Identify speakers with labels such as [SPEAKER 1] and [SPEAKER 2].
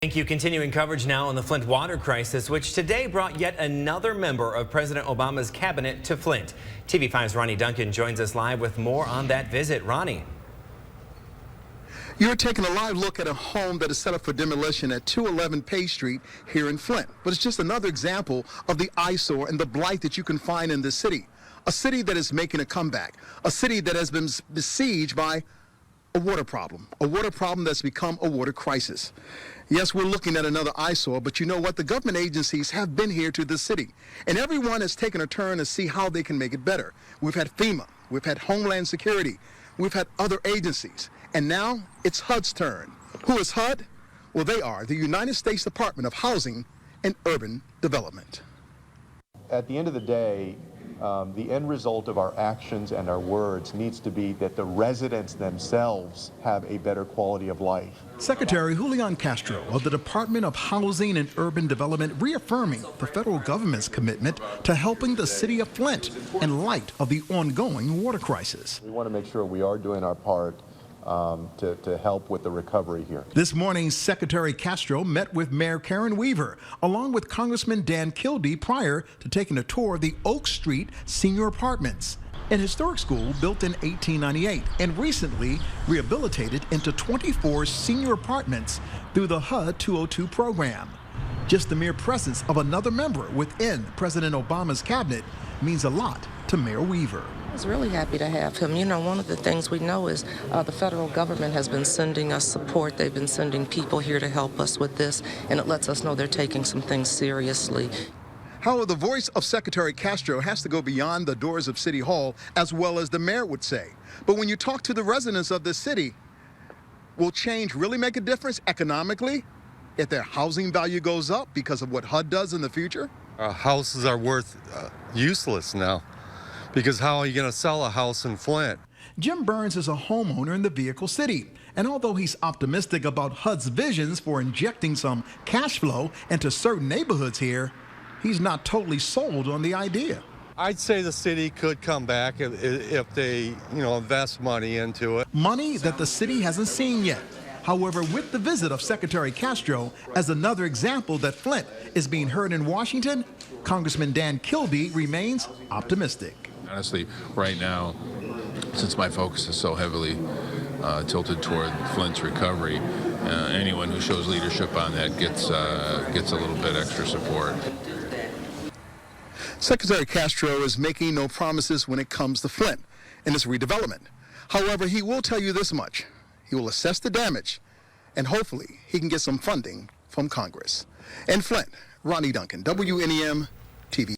[SPEAKER 1] Thank you. Continuing coverage now on the Flint water crisis, which today brought yet another member of President Obama's cabinet to Flint. TV5's Ronnie Duncan joins us live with more on that visit. Ronnie.
[SPEAKER 2] You're taking a live look at a home that is set up for demolition at 211 Page Street here in Flint. But it's just another example of the eyesore and the blight that you can find in this city. A city that is making a comeback. A city that has been besieged by a water problem that's become a water crisis. Yes, we're looking at another eyesore, but you know what? The government agencies have been here to this city, and everyone has taken a turn to see how they can make it better. We've had FEMA, we've had Homeland Security, we've had other agencies, and now it's HUD's turn. Who is HUD? Well, they are the United States Department of Housing and Urban Development.
[SPEAKER 3] At the end of the day, the end result of our actions and our words needs to be that the residents themselves have a better quality of life.
[SPEAKER 2] Secretary Julian Castro of the Department of Housing and Urban Development reaffirming the federal government's commitment to helping the city of Flint in light of the ongoing water crisis.
[SPEAKER 3] We want to make sure we are doing our part to help with the recovery here. This
[SPEAKER 2] morning, Secretary Castro met with Mayor Karen Weaver, along with Congressman Dan Kildee, prior to taking a tour of the Oak Street Senior Apartments, an historic school built in 1898 and recently rehabilitated into 24 senior apartments through the HUD 202 program. Just the mere presence of another member within President Obama's cabinet means a lot to Mayor Weaver.
[SPEAKER 4] I was really happy to have him. You know, one of the things we know is the federal government has been sending us support. They've been sending people here to help us with this, and it lets us know they're taking some things seriously.
[SPEAKER 2] However, the voice of Secretary Castro has to go beyond the doors of City Hall, as well as the mayor would say. But when you talk to the residents of this city, will change really make a difference economically if their housing value goes up because of what HUD does in the future?
[SPEAKER 5] Houses are worth useless now, because how are you going to sell a house in Flint?
[SPEAKER 2] Jim Burns is a homeowner in the Vehicle City, and although he's optimistic about HUD's visions for injecting some cash flow into certain neighborhoods here, he's not totally sold on the idea.
[SPEAKER 5] I'd say the city could come back if they, invest money into it.
[SPEAKER 2] Money that the city hasn't seen yet. However, with the visit of Secretary Castro as another example that Flint is being heard in Washington, Congressman Dan Kildee remains optimistic.
[SPEAKER 6] Honestly, right now, since my focus is so heavily tilted toward Flint's recovery, anyone who shows leadership on that gets a little bit extra support.
[SPEAKER 2] Secretary Castro is making no promises when it comes to Flint and its redevelopment. However, he will tell you this much. He will assess the damage, and hopefully he can get some funding from Congress. In Flint, Ronnie Duncan, WNEM TV.